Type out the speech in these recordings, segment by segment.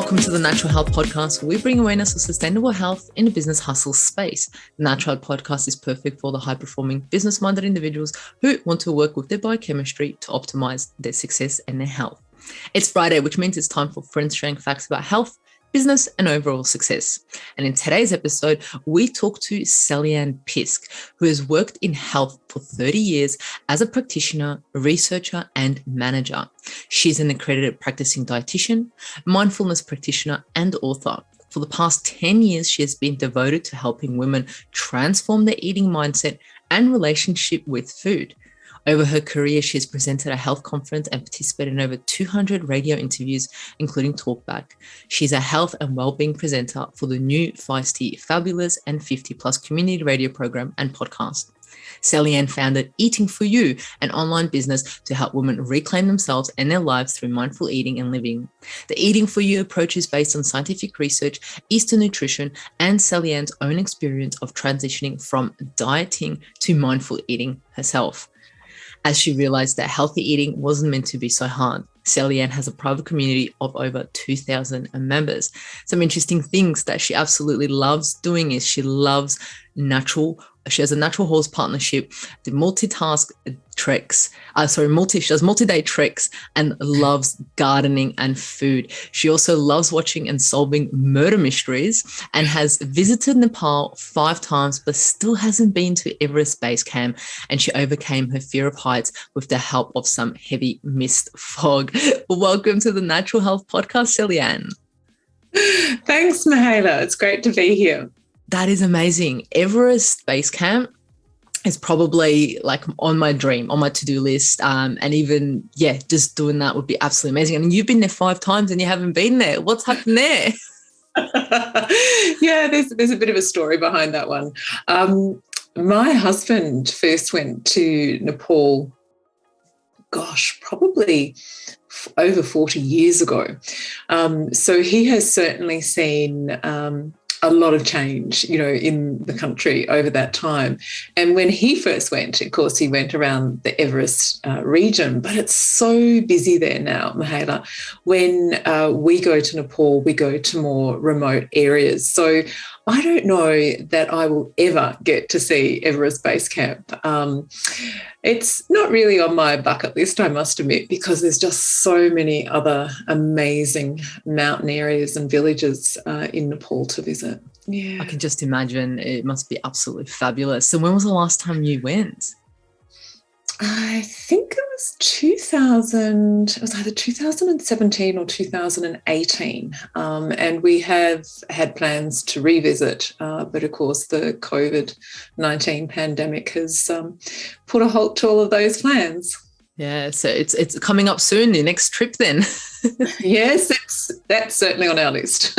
Welcome to the Natural Health Podcast, where we bring awareness of sustainable health in a business hustle space. The Natural Health Podcast is perfect for the high-performing, business-minded individuals who want to work with their biochemistry to optimize their success and their health. It's Friday, which means it's time for friends sharing facts about health, business, and overall success. And in today's episode, we talk to Sallyanne Pisk, who has worked in health for 30 years as a practitioner, researcher, and manager. She's an accredited practicing dietitian, mindfulness practitioner, and author. For the past 10 years, she has been devoted to helping women transform their eating mindset and relationship with food. Over her career, she has presented at a health conference and participated in over 200 radio interviews, including Talkback. She's a health and wellbeing presenter for the new Feisty, Fabulous, and 50 Plus community radio program and podcast. Sallyanne founded Eating for You, an online business to help women reclaim themselves and their lives through mindful eating and living. The Eating for You approach is based on scientific research, Eastern nutrition, and Sallyanne's own experience of transitioning from dieting to mindful eating herself. As she realized that healthy eating wasn't meant to be so hard, Sallyanne has a private community of over 2,000 members. Some interesting things that she absolutely loves doing is she has a natural horse partnership, the she does multi-day treks and loves gardening and food. She also loves watching and solving murder mysteries and has visited Nepal 5 times, but still hasn't been to Everest base camp. And she overcame her fear of heights with the help of some heavy mist fog. Welcome to the Natural Health Podcast, Sallyanne. Thanks, Mihaela. It's great to be here. That is amazing. Everest base camp is probably like on my to-do list. Just doing that would be absolutely amazing. And you've been there 5 times and you haven't been there. What's happened there? Yeah, there's a bit of a story behind that one. My husband first went to Nepal, probably over 40 years ago. So he has certainly seen a lot of change, in the country over that time. And when he first went, of course, he went around the Everest region, but it's so busy there now, Mihaela. When we go to Nepal, we go to more remote areas. So I don't know that I will ever get to see Everest Base Camp. It's not really on my bucket list, I must admit, because there's just so many other amazing mountain areas and villages in Nepal to visit. Yeah, I can just imagine it must be absolutely fabulous. So when was the last time you went? I think it was 2000. It was either 2017 or 2018, and we have had plans to revisit, but of course the COVID-19 pandemic has put a halt to all of those plans. Yeah, so it's coming up soon. The next trip, then. Yes, that's certainly on our list.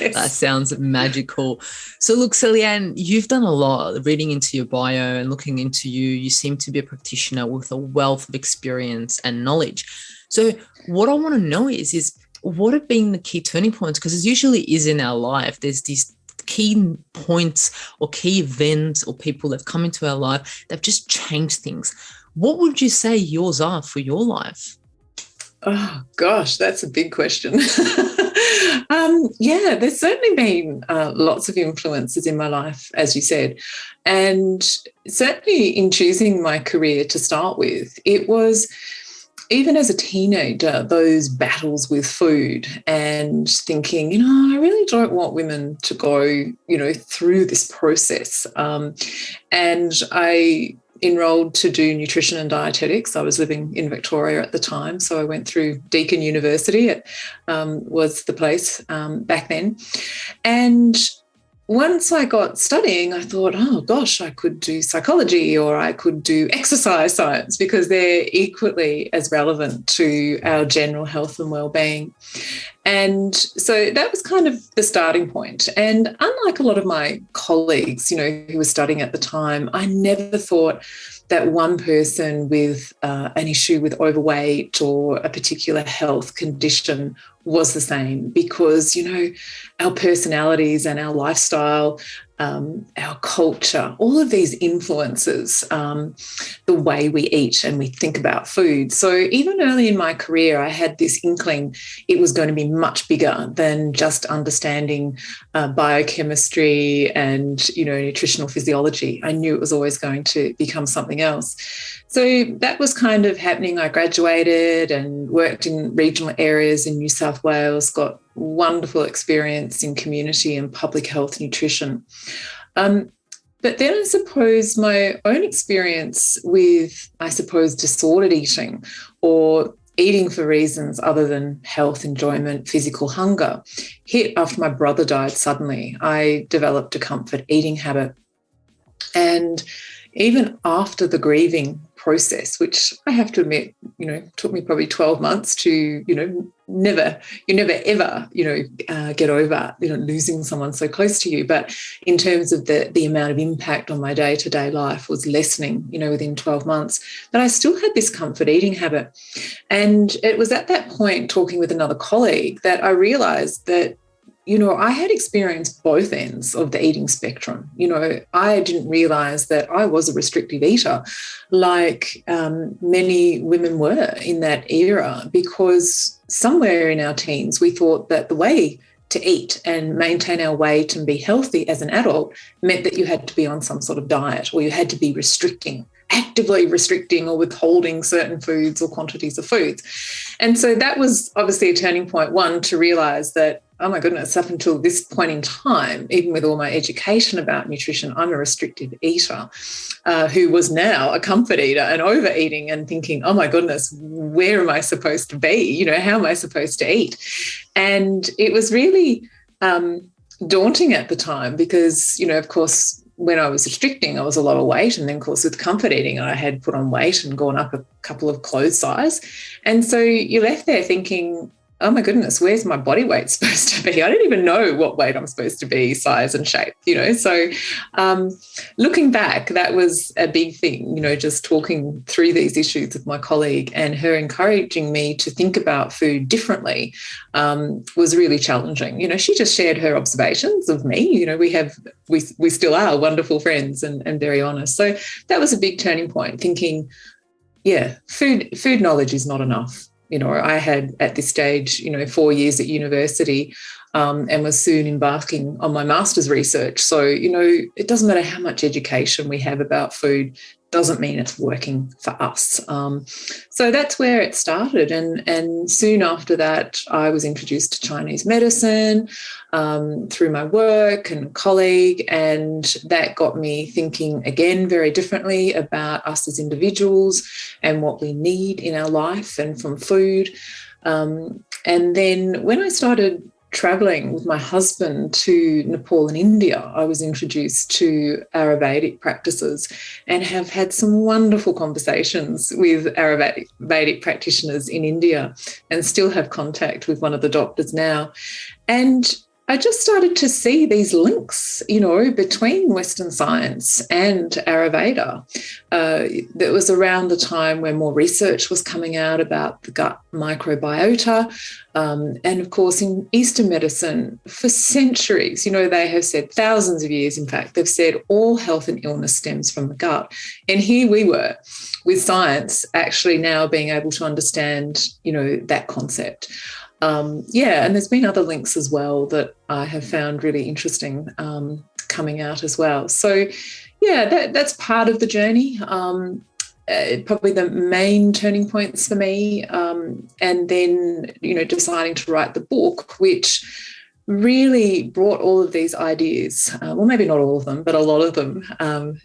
Yes. That sounds magical. So look, Sallyanne, you've done a lot reading into your bio and looking into you. You seem to be a practitioner with a wealth of experience and knowledge. So what I want to know is what have been the key turning points? Because it usually is in our life. There's these key points or key events or people that have come into our life that have just changed things. What would you say yours are for your life? Oh, gosh, that's a big question. There's certainly been lots of influences in my life, as you said. And certainly in choosing my career to start with, it was, even as a teenager, those battles with food and thinking, I really don't want women to go, through this process. And I enrolled to do nutrition and dietetics. I was living in Victoria at the time, so I went through Deakin University. It was the place back then. And once I got studying, I thought, oh gosh, I could do psychology or I could do exercise science, because they're equally as relevant to our general health and well-being. And so that was kind of the starting point. And unlike a lot of my colleagues, who were studying at the time, I never thought that one person with an issue with overweight or a particular health condition was the same, because, our personalities and our lifestyle our culture, all of these influences the way we eat and we think about food. So even early in my career, I had this inkling it was going to be much bigger than just understanding biochemistry and, nutritional physiology. I knew it was always going to become something else. So that was kind of happening. I graduated and worked in regional areas in New South Wales, got wonderful experience in community and public health nutrition. But then I suppose my own experience with, disordered eating or eating for reasons other than health, enjoyment, physical hunger hit after my brother died suddenly. I developed a comfort eating habit. And even after the grieving process, which I have to admit, took me probably 12 months to, never ever, get over, losing someone so close to you. But in terms of the amount of impact on my day-to-day life was lessening, within 12 months. But I still had this comfort eating habit. And it was at that point, talking with another colleague, that I realised that I had experienced both ends of the eating spectrum. I didn't realise that I was a restrictive eater like many women were in that era, because somewhere in our teens we thought that the way to eat and maintain our weight and be healthy as an adult meant that you had to be on some sort of diet, or you had to be actively restricting or withholding certain foods or quantities of foods. And so that was obviously a turning point, one, to realise that, oh my goodness, up until this point in time, even with all my education about nutrition, I'm a restrictive eater who was now a comfort eater and overeating and thinking, oh my goodness, where am I supposed to be? How am I supposed to eat? And it was really daunting at the time because, of course, when I was restricting, I was a lot of weight. And then, of course, with comfort eating, I had put on weight and gone up a couple of clothes size. And so you're left there thinking, oh my goodness, where's my body weight supposed to be? I don't even know what weight I'm supposed to be, size and shape, So looking back, that was a big thing, just talking through these issues with my colleague and her encouraging me to think about food differently was really challenging. She just shared her observations of me. We still are wonderful friends and very honest. So that was a big turning point, thinking, food knowledge is not enough. I had at this stage, 4 years at university and was soon embarking on my master's research. So, it doesn't matter how much education we have about food, doesn't mean it's working for us. So that's where it started. And soon after that, I was introduced to Chinese medicine through my work and colleague, and that got me thinking again very differently about us as individuals and what we need in our life and from food. And then when I started travelling with my husband to Nepal and India, I was introduced to Ayurvedic practices and have had some wonderful conversations with Ayurvedic practitioners in India and still have contact with one of the doctors now. And I just started to see these links, between Western science and Ayurveda. That was around the time when more research was coming out about the gut microbiota. And of course, in Eastern medicine, for centuries, they have said, thousands of years, in fact, they've said all health and illness stems from the gut. And here we were with science actually now being able to understand, that concept. And there's been other links as well that I have found really interesting coming out as well. So, that's part of the journey. Probably the main turning points for me. And then, deciding to write the book, which really brought all of these ideas, well, maybe not all of them, but a lot of them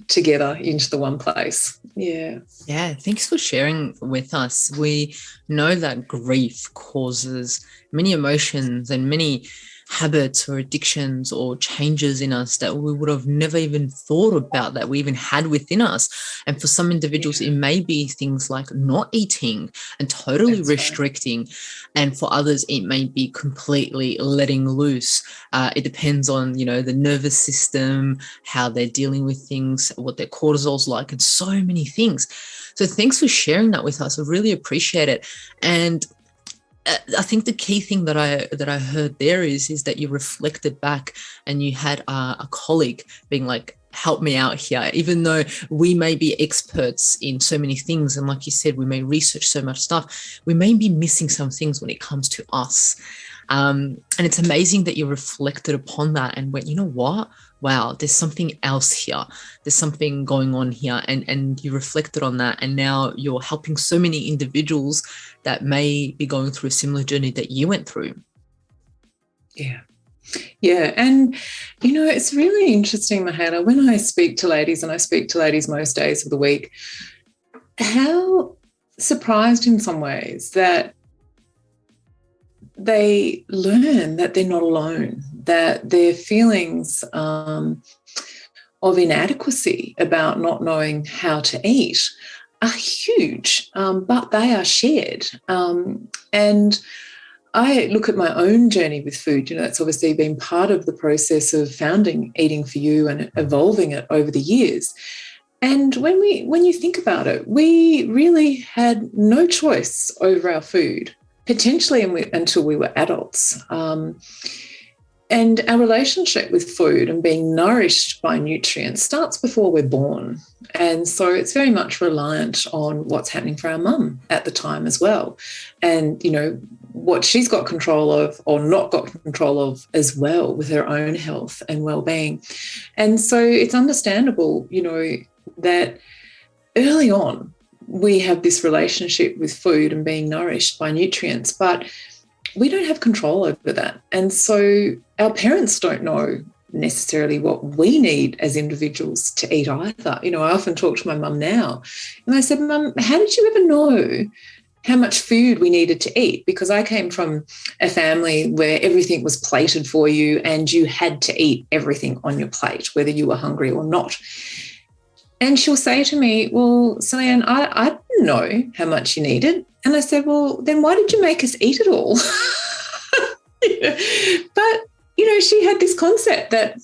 together into the one place. Yeah. Yeah, thanks for sharing with us. We know that grief causes many emotions and many habits or addictions or changes in us that we would have never even thought about, that we even had within us. And for some individuals, it may be things like not eating and totally restricting. Right. And for others, it may be completely letting loose. It depends on, the nervous system, how they're dealing with things, what their cortisol's like, and so many things. So thanks for sharing that with us. I really appreciate it. And I think the key thing that I heard there is that you reflected back and you had a colleague being like, help me out here, even though we may be experts in so many things, and like you said, we may research so much stuff, we may be missing some things when it comes to us. And it's amazing that you reflected upon that and went, you know what, wow, there's something else here, there's something going on here, and you reflected on that, and now you're helping so many individuals that may be going through a similar journey that you went through. Yeah. And, it's really interesting, Mihaela, when I speak to ladies, and I speak to ladies most days of the week, how surprised in some ways that they learn that they're not alone, that their feelings of inadequacy about not knowing how to eat are huge, but they are shared. And I look at my own journey with food. It's obviously been part of the process of founding Eating For You and evolving it over the years. And when you think about it, we really had no choice over our food, potentially until we were adults. And our relationship with food and being nourished by nutrients starts before we're born. And so it's very much reliant on what's happening for our mum at the time as well. And, what she's got control of or not got control of as well with her own health and well-being. And so it's understandable, that early on we have this relationship with food and being nourished by nutrients, but we don't have control over that. And so our parents don't know necessarily what we need as individuals to eat either. I often talk to my mum now and I said, Mum, how did you ever know how much food we needed to eat? Because I came from a family where everything was plated for you and you had to eat everything on your plate, whether you were hungry or not. And she'll say to me, well, Sallyanne, I didn't know how much you needed. And I said, well, then why did you make us eat it all? But, she had this concept that,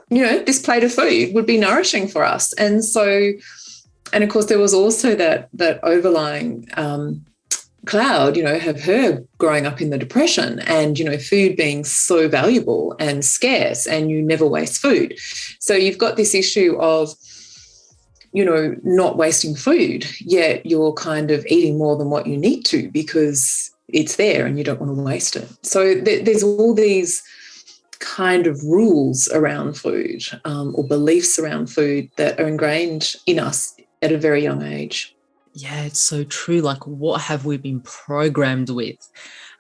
this plate of food would be nourishing for us. And so, and of course, there was also that overlying cloud, of her growing up in the Depression and, food being so valuable and scarce and you never waste food. So you've got this issue of, not wasting food, yet you're kind of eating more than what you need to because it's there and you don't want to waste it. So there's all these kind of rules around food or beliefs around food that are ingrained in us at a very young age. Yeah, it's so true. Like, what have we been programmed with?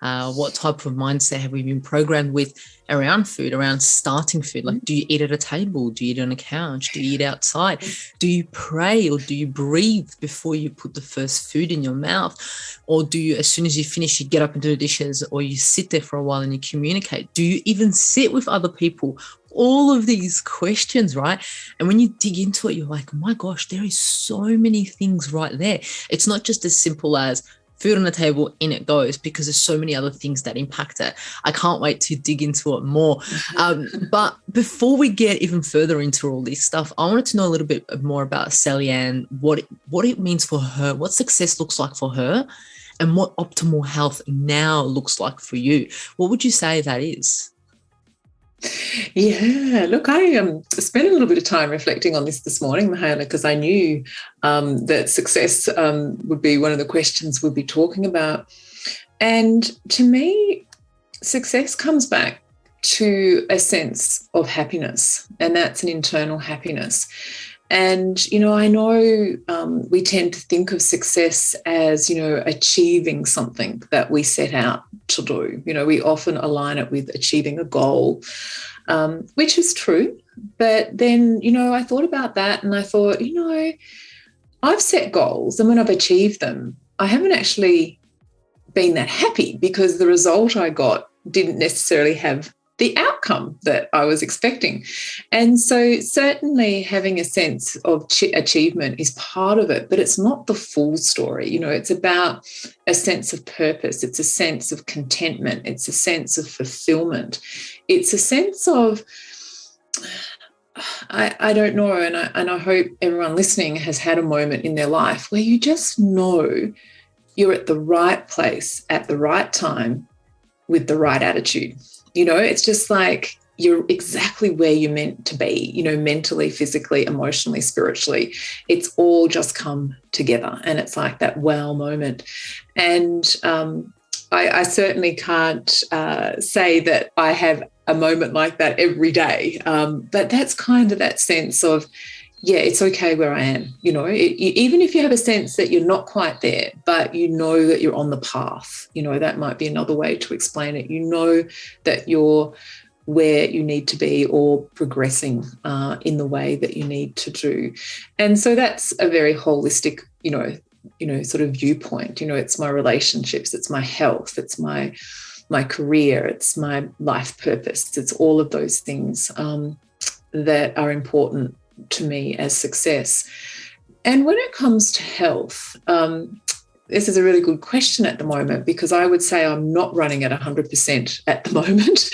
What type of mindset have we been programmed with around food, around starting food? Like, do you eat at a table? Do you eat on a couch? Do you eat outside? Do you pray or do you breathe before you put the first food in your mouth? Or do you, as soon as you finish, you get up and do the dishes, or you sit there for a while and you communicate? Do you even sit with other people? All of these questions, right? And when you dig into it, you're like, oh my gosh, there is so many things right there. It's not just as simple as food on the table, in it goes, because there's so many other things that impact it. I can't wait to dig into it more. But before we get even further into all this stuff, I wanted to know a little bit more about Sallyanne, what it means for her, what success looks like for her, and what optimal health now looks like for you. What would you say that is? Yeah, look, I spent a little bit of time reflecting on this morning, Mihaela, because I knew that success would be one of the questions we'll be talking about. And to me, success comes back to a sense of happiness, and that's an internal happiness. And, I know we tend to think of success as, achieving something that we set out to do. We often align it with achieving a goal, which is true. But then, I thought about that and I thought, I've set goals, and when I've achieved them, I haven't actually been that happy because the result I got didn't necessarily have the outcome that I was expecting. And so certainly having a sense of achievement is part of it, but it's not the full story. It's about a sense of purpose. It's a sense of contentment. It's a sense of fulfillment. It's a sense of, I don't know, and I hope everyone listening has had a moment in their life where you just know you're at the right place at the right time with the right attitude. It's just like you're exactly where you're meant to be, mentally, physically, emotionally, spiritually. It's all just come together. And it's like that wow moment. And I certainly can't say that I have a moment like that every day. But that's kind of that sense of, yeah, it's okay where I am. Even if you have a sense that you're not quite there, but you know that you're on the path, that might be another way to explain it. That you're where you need to be or progressing in the way that you need to do. And so that's a very holistic, sort of viewpoint. It's my relationships, it's my health, it's my career, it's my life purpose. It's all of those things that are important to me as success. And when it comes to health, this is a really good question at the moment, because I would say I'm not running at 100% at the moment.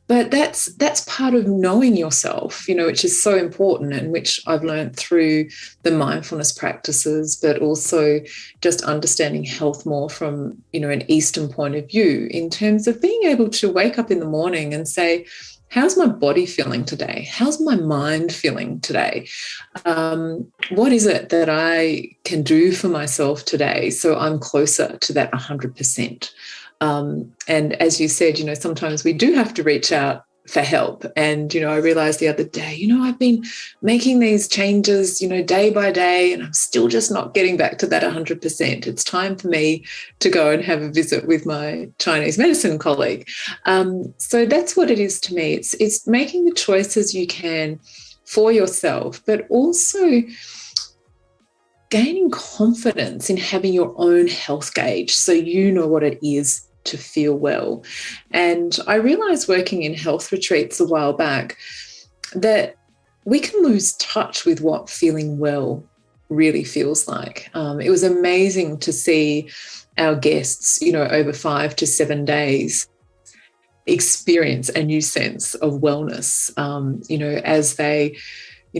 But that's part of knowing yourself, which is so important, and which I've learned through the mindfulness practices, but also just understanding health more from, an Eastern point of view, in terms of being able to wake up in the morning and say, how's my body feeling today? How's my mind feeling today? What is it that I can do for myself today so I'm closer to that 100%? And as you said, sometimes we do have to reach out for help. And, I realized the other day, I've been making these changes, day by day, and I'm still just not getting back to that 100%. It's time for me to go and have a visit with my Chinese medicine colleague. So that's what it is to me. It's making the choices you can for yourself, but also gaining confidence in having your own health gauge, so you know what it is to feel well. And I realized, working in health retreats a while back, that we can lose touch with what feeling well really feels like. It was amazing to see our guests, over 5 to 7 days, experience a new sense of wellness, as they,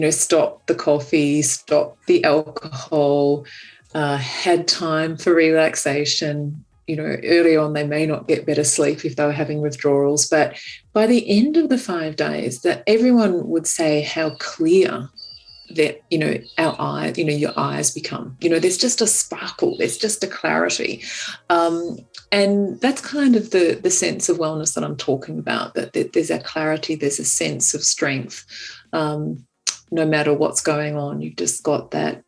stopped the coffee, stopped the alcohol, had time for relaxation. Early on, they may not get better sleep if they were having withdrawals, but by the end of the 5 days, that everyone would say how clear that, our eyes, your eyes become. There's just a sparkle, there's just a clarity. And that's kind of the sense of wellness that I'm talking about, that there's a clarity, there's a sense of strength. No matter what's going on, you've just got that.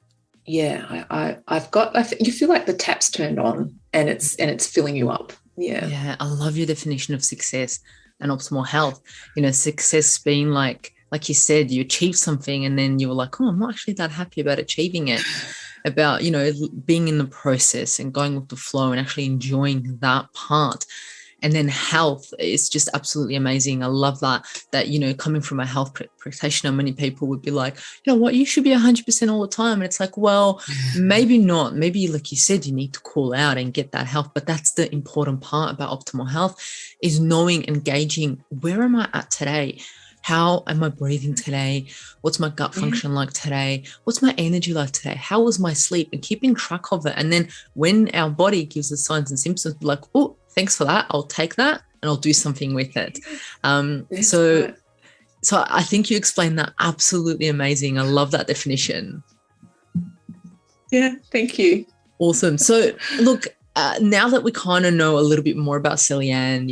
Yeah, you feel like the tap's turned on and it's filling you up. Yeah, I love your definition of success and optimal health. Success being like you said, you achieve something and then you were like, oh, I'm not actually that happy about achieving it. About, being in the process and going with the flow and actually enjoying that part. And then health is just absolutely amazing. I love that, coming from a health practitioner, many people would be like, what, you should be 100% all the time. And it's like, well, maybe not. Maybe, like you said, you need to call out and get that health. But that's the important part about optimal health, is knowing and gauging, where am I at today? How am I breathing today? What's my gut function like today? What's my energy like today? How was my sleep? And keeping track of it. And then when our body gives us signs and symptoms, we're like, oh, thanks for that. I'll take that and I'll do something with it. So I think you explained that absolutely amazing. I love that definition. Yeah, thank you. Awesome. So look, now that we kind of know a little bit more about Sallyanne,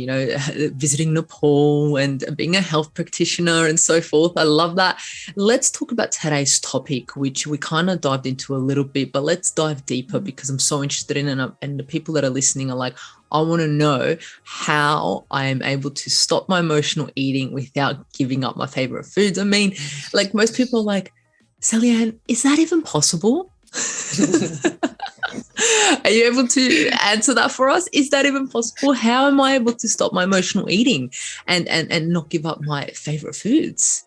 visiting Nepal and being a health practitioner and so forth, I love that. Let's talk about today's topic, which we kind of dived into a little bit, but let's dive deeper, because I'm so interested in it. And the people that are listening are like, I want to know how I am able to stop my emotional eating without giving up my favorite foods. I mean, like, most people are like, Sallyanne, is that even possible? Are you able to answer that for us? Is that even possible? How am I able to stop my emotional eating and not give up my favorite foods?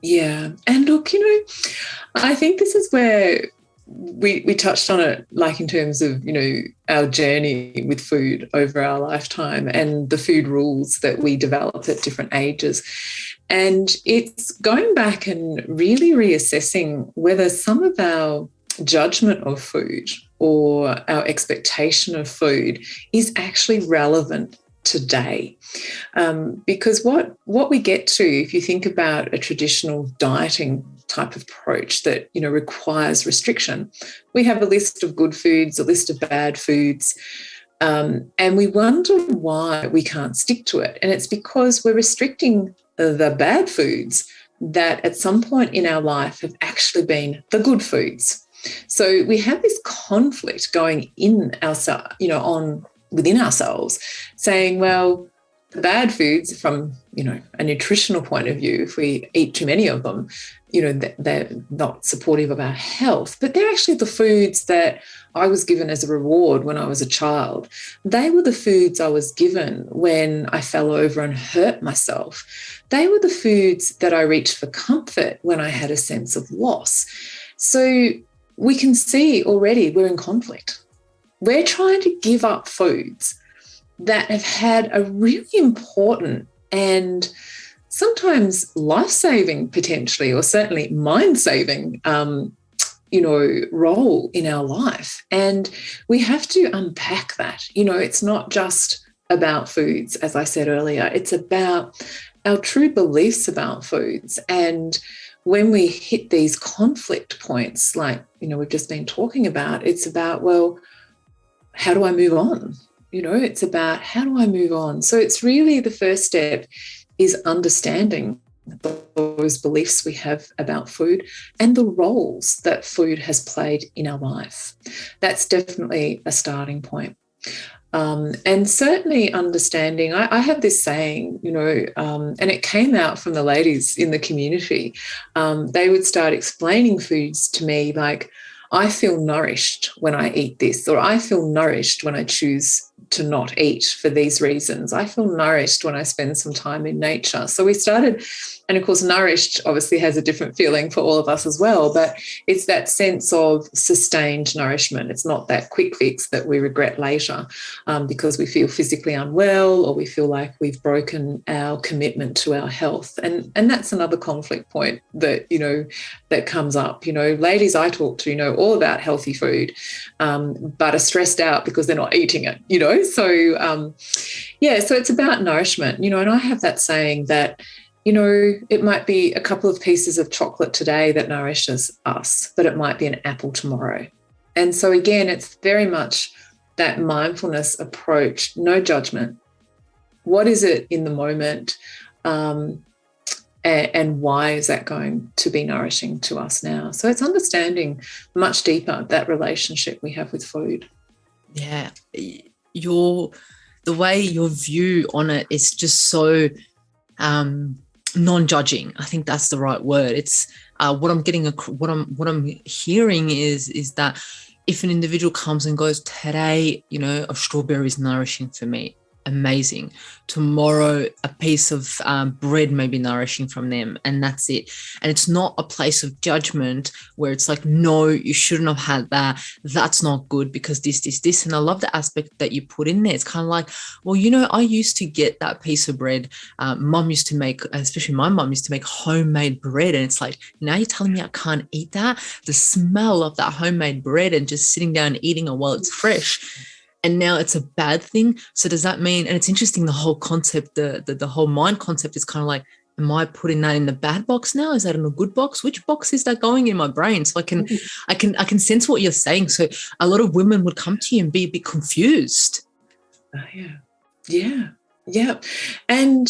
Yeah. And look, I think this is where we touched on it, like in terms of, our journey with food over our lifetime and the food rules that we develop at different ages. And it's going back and really reassessing whether some of our judgment of food or our expectation of food is actually relevant today. Because what we get to, if you think about a traditional dieting type of approach that, requires restriction, we have a list of good foods, a list of bad foods, and we wonder why we can't stick to it. And it's because we're restricting the bad foods that at some point in our life have actually been the good foods. So we have this conflict going in ourselves, within ourselves, saying, well, the bad foods from, a nutritional point of view, if we eat too many of them, they're not supportive of our health, but they're actually the foods that I was given as a reward when I was a child. They were the foods I was given when I fell over and hurt myself. They were the foods that I reached for comfort when I had a sense of loss. So we can see already we're in conflict. We're trying to give up foods that have had a really important and sometimes life-saving potentially, or certainly mind-saving, role in our life. And we have to unpack that. It's not just about foods, as I said earlier. It's about our true beliefs about foods. And when we hit these conflict points, like, we've just been talking about, it's about, well, how do I move on? It's about how do I move on? So it's really the first step is understanding those beliefs we have about food and the roles that food has played in our life. That's definitely a starting point. And certainly understanding, I have this saying, and it came out from the ladies in the community. They would start explaining foods to me like, I feel nourished when I eat this, or I feel nourished when I choose to not eat for these reasons. I feel nourished when I spend some time in nature. So we started, and of course, nourished obviously has a different feeling for all of us as well, but it's that sense of sustained nourishment. It's not that quick fix that we regret later because we feel physically unwell or we feel like we've broken our commitment to our health. And that's another conflict point that, that comes up. Ladies I talk to, all about healthy food, but are stressed out because they're not eating it, So, so it's about nourishment, and I have that saying that, it might be a couple of pieces of chocolate today that nourishes us, but it might be an apple tomorrow. And so, again, it's very much that mindfulness approach, no judgment. What is it in the moment? And why is that going to be nourishing to us now? So it's understanding much deeper that relationship we have with food. Yeah. The way your view on it is just so non-judging. I think that's the right word. It's what I'm hearing is that if an individual comes and goes, today, a strawberry is nourishing for me, amazing. Tomorrow, a piece of bread may be nourishing from them, and that's it. And it's not a place of judgment where it's like, no, you shouldn't have had that. That's not good because this. And I love the aspect that you put in there. It's kind of like, well, I used to get that piece of bread. Mum used to make, especially my mum used to make homemade bread. And it's like, now you're telling me I can't eat that? The smell of that homemade bread and just sitting down and eating it while it's fresh. And now it's a bad thing. So does that mean, and it's interesting, the whole concept, the whole mind concept is kind of like, am I putting that in the bad box now? Is that in a good box? Which box is that going in my brain? So I can sense what you're saying. So a lot of women would come to you and be a bit confused. Yeah. And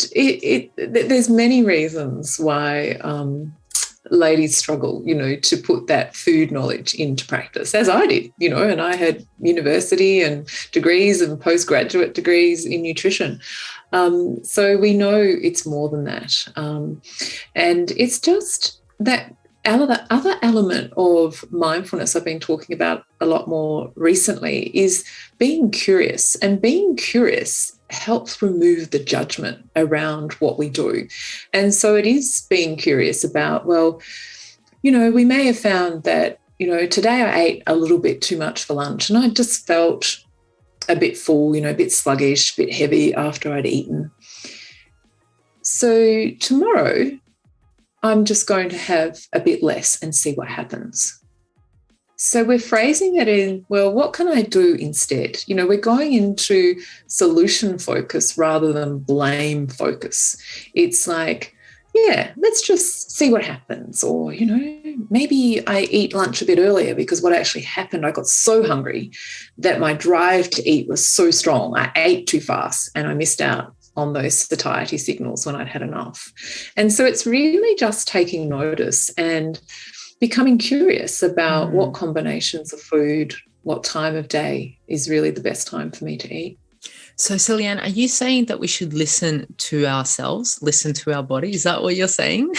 there's many reasons why ladies struggle, to put that food knowledge into practice, as I did, and I had university and degrees and postgraduate degrees in nutrition. So we know it's more than that. And it's just that other element of mindfulness I've been talking about a lot more recently is being curious. And being curious helps remove the judgment around what we do. And so it is being curious about, well, we may have found that, today I ate a little bit too much for lunch and I just felt a bit full, a bit sluggish, a bit heavy after I'd eaten. So tomorrow I'm just going to have a bit less and see what happens. So we're phrasing it in, well, what can I do instead? You know, we're going into solution focus rather than blame focus. It's like, yeah, let's just see what happens. Or, you know, maybe I eat lunch a bit earlier because what actually happened, I got so hungry that my drive to eat was so strong. I ate too fast and I missed out on those satiety signals when I'd had enough. And so it's really just taking notice and becoming curious about what combinations of food, what time of day is really the best time for me to eat. So, Sallyanne, are you saying that we should listen to ourselves, listen to our body? Is that what you're saying?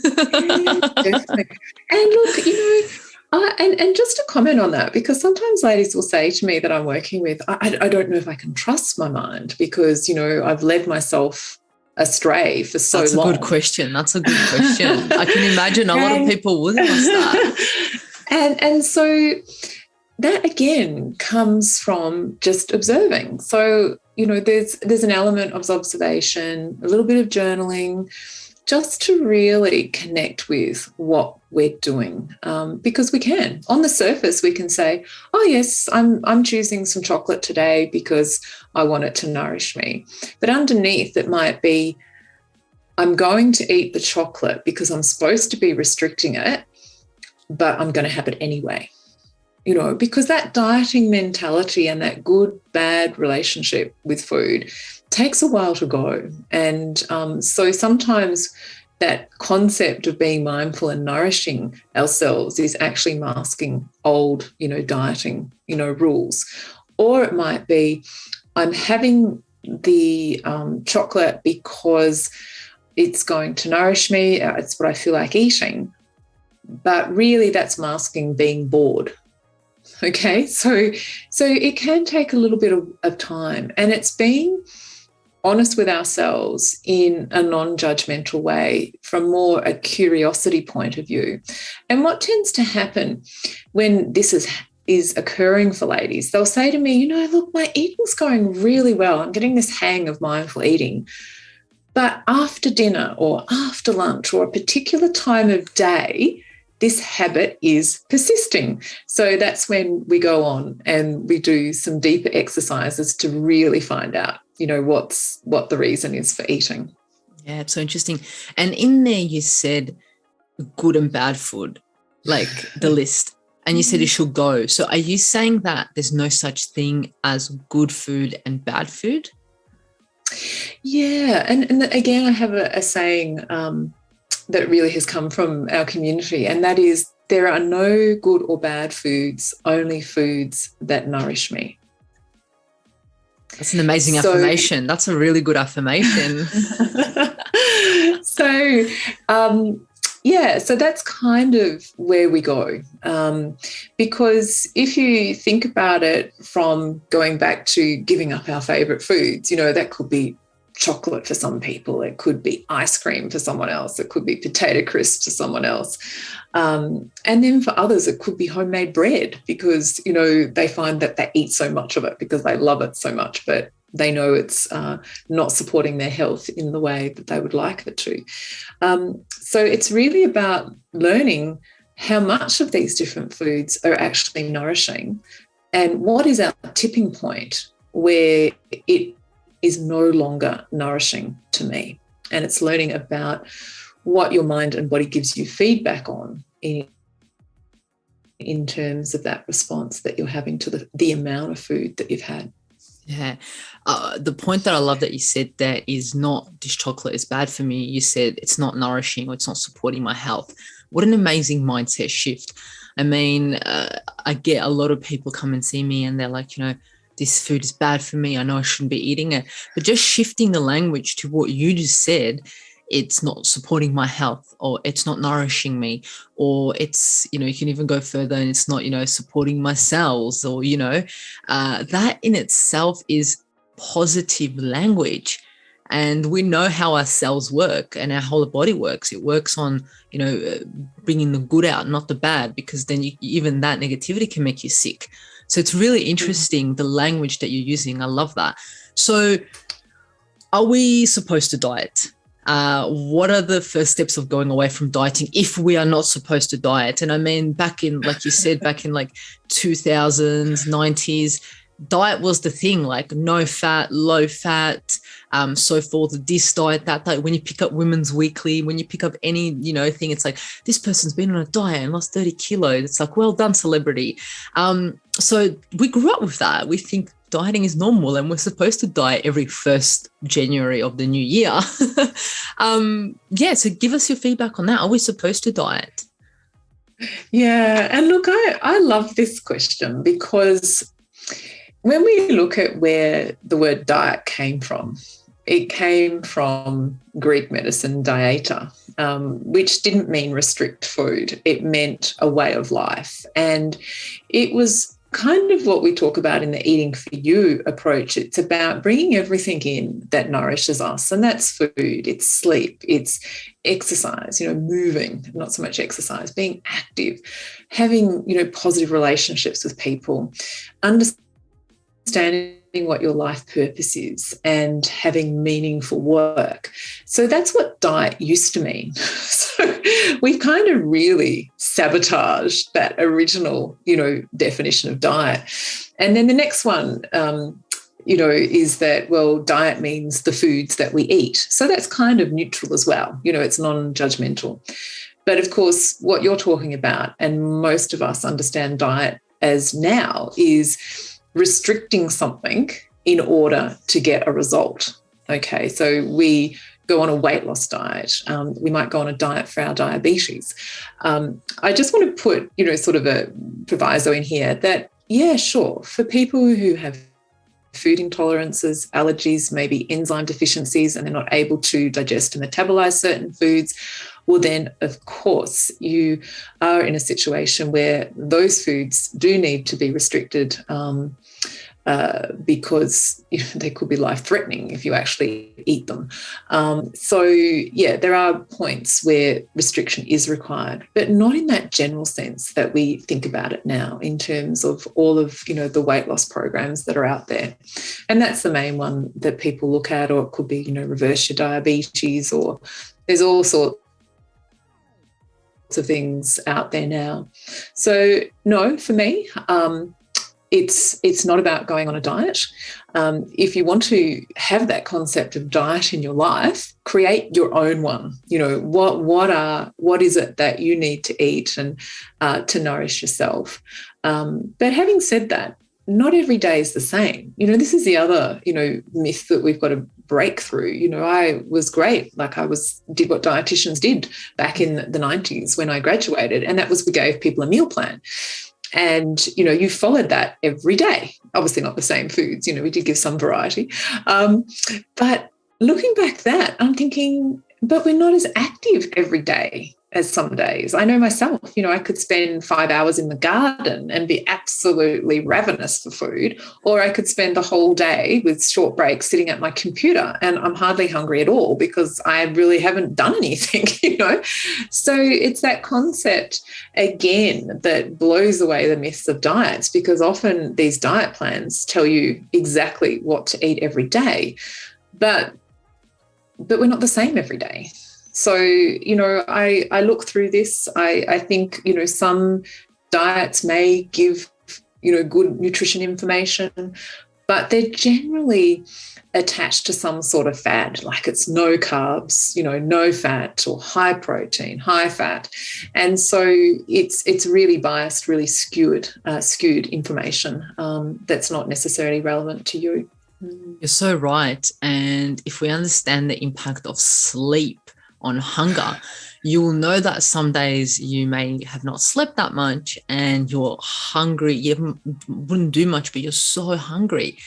Yeah, definitely. And look, you know, and just to comment on that, because sometimes ladies will say to me that I'm working with, I don't know if I can trust my mind because, you know, I've led myself astray for so long. That's a good question. That's a good question. I can imagine a lot of people would ask that. And so that again comes from just observing. So, you know, there's an element of observation, a little bit of journaling, just to really connect with what we're doing, because we can. On the surface, we can say, oh, yes, I'm choosing some chocolate today because I want it to nourish me. But underneath, it might be, I'm going to eat the chocolate because I'm supposed to be restricting it, but I'm going to have it anyway. You know, because that dieting mentality and that good-bad relationship with food takes a while to go. And so sometimes that concept of being mindful and nourishing ourselves is actually masking old, you know, dieting, you know, rules. Or it might be, I'm having the chocolate because it's going to nourish me. It's what I feel like eating. But really that's masking being bored. Okay, so it can take a little bit of time, and it's being honest with ourselves in a non-judgmental way from more a curiosity point of view. And what tends to happen when this is occurring for ladies, they'll say to me, you know, look, my eating's going really well. I'm getting this hang of mindful eating. But after dinner or after lunch or a particular time of day, this habit is persisting. So that's when we go on and we do some deeper exercises to really find out, you know, what the reason is for eating. Yeah, it's so interesting. And in there you said good and bad food, like the list, and you said it should go. So are you saying that there's no such thing as good food and bad food? Yeah, and again, I have a saying that really has come from our community, and that is, there are no good or bad foods, only foods that nourish me. That's an amazing affirmation. That's a really good affirmation. So that's kind of where we go. Because if you think about it from going back to giving up our favourite foods, you know, that could be chocolate for some people, it could be ice cream for someone else, it could be potato crisps for someone else. And then for others, it could be homemade bread because, you know, they find that they eat so much of it because they love it so much, but they know it's not supporting their health in the way that they would like it to. So it's really about learning how much of these different foods are actually nourishing and what is our tipping point where it is no longer nourishing to me. And it's learning about what your mind and body gives you feedback on in terms of that response that you're having to the amount of food that you've had. Yeah. The point that I love that you said there is not this chocolate is bad for me. You said it's not nourishing or it's not supporting my health. What an amazing mindset shift. I mean, I get a lot of people come and see me and they're like, you know, this food is bad for me. I know I shouldn't be eating it. But just shifting the language to what you just said, it's not supporting my health or it's not nourishing me, or it's, you know, you can even go further and it's not, you know, supporting my cells, or, you know, that in itself is positive language. And we know how our cells work and our whole body works. It works on, you know, bringing the good out, not the bad, because then even that negativity can make you sick. So it's really interesting, the language that you're using. I love that. So are we supposed to diet? What are the first steps of going away from dieting if we are not supposed to diet? And I mean, back in, like you said, back in like 2000s, 90s, diet was the thing, like no fat, low fat, so forth, this diet, that diet. When you pick up Women's Weekly, when you pick up any, thing, it's like, this person's been on a diet and lost 30 kilos. It's like, well done, celebrity. So we grew up with that. We think dieting is normal and we're supposed to diet every 1st January of the new year. So give us your feedback on that. Are we supposed to diet? Yeah, and look, I love this question because when we look at where the word diet came from, it came from Greek medicine, dieta, which didn't mean restrict food. It meant a way of life. And it was kind of what we talk about in the Eating for You approach. It's about bringing everything in that nourishes us, and that's food, it's sleep, it's exercise, moving, not so much exercise, being active, having, positive relationships with people, understanding what your life purpose is and having meaningful work. So that's what diet used to mean. So we've kind of really sabotaged that original, definition of diet. And then the next one, is that, well, diet means the foods that we eat. So that's kind of neutral as well. It's non-judgmental. But of course, what you're talking about, and most of us understand diet as now, is restricting something in order to get a result. Okay, so we go on a weight loss diet. We might go on a diet for our diabetes. I just want to put, sort of a proviso in here that, yeah, sure, for people who have food intolerances, allergies, maybe enzyme deficiencies, and they're not able to digest and metabolize certain foods, well, then, of course, you are in a situation where those foods do need to be restricted because they could be life-threatening if you actually eat them. There are points where restriction is required, but not in that general sense that we think about it now in terms of all of, the weight loss programs that are out there. And that's the main one that people look at, or it could be, reverse your diabetes, or there's all sorts of things out there now. So no, for me, it's not about going on a diet. If you want to have that concept of diet in your life, create your own one. What is it that you need to eat and to nourish yourself? But having said that, not every day is the same. This is the other, myth that we've got to break through. I was great. Like did what dietitians did back in the 90s when I graduated, and that was we gave people a meal plan. And, you followed that every day. Obviously not the same foods, we did give some variety. But looking back that, I'm thinking, but we're not as active every day as some days. I know myself, I could spend 5 hours in the garden and be absolutely ravenous for food, or I could spend the whole day with short breaks sitting at my computer and I'm hardly hungry at all because I really haven't done anything, So it's that concept, again, that blows away the myths of diets, because often these diet plans tell you exactly what to eat every day, but we're not the same every day. So, I look through this. I think, some diets may give, good nutrition information, but they're generally attached to some sort of fad, like it's no carbs, no fat, or high protein, high fat. And so it's really biased, really skewed information that's not necessarily relevant to you. You're so right. And if we understand the impact of sleep on hunger, you will know that some days you may have not slept that much and you're hungry. You wouldn't do much, but you're so hungry.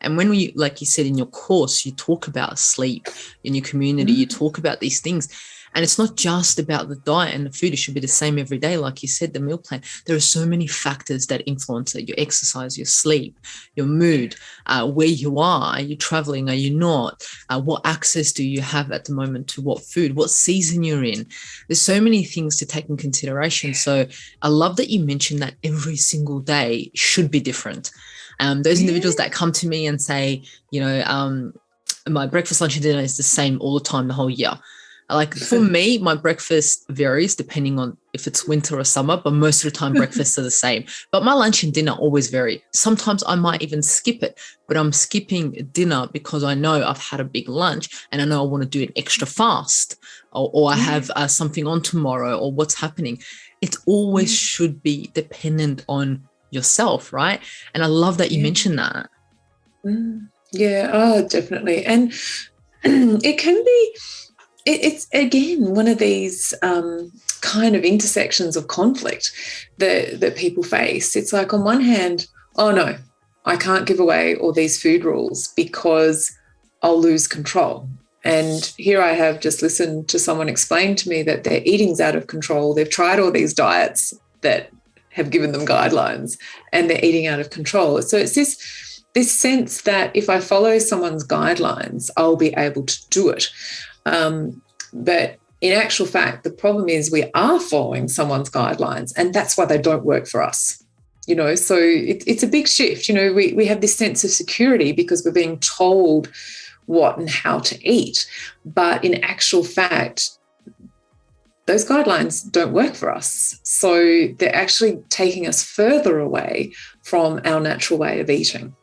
And when we, like you said in your course, you talk about sleep in your community, you talk about these things. And it's not just about the diet and the food. It should be the same every day. Like you said, the meal plan. There are so many factors that influence it. Your exercise, your sleep, your mood, where you are. Are you traveling? Are you not? What access do you have at the moment to what food? What season you're in? There's so many things to take in consideration. So I love that you mentioned that every single day should be different. Those individuals that come to me and say, my breakfast, lunch, and dinner is the same all the time, the whole year. Like for me, my breakfast varies depending on if it's winter or summer, but most of the time breakfasts are the same. But my lunch and dinner always vary. Sometimes I might even skip it, but I'm skipping dinner because I know I've had a big lunch and I know I want to do it extra fast, or I have something on tomorrow, or what's happening. It always should be dependent on yourself, right? And I love that you mentioned that. Yeah, oh, definitely. And it can be, it's again one of these kind of intersections of conflict that people face. It's like, on one hand, oh no, I can't give away all these food rules because I'll lose control. And here I have just listened to someone explain to me that their eating's out of control. They've tried all these diets that have given them guidelines and they're eating out of control. So it's this sense that if I follow someone's guidelines, I'll be able to do it. But in actual fact, the problem is we are following someone's guidelines, and that's why they don't work for us. So it's a big shift. We have this sense of security because we're being told what and how to eat. But in actual fact, those guidelines don't work for us. So they're actually taking us further away from our natural way of eating.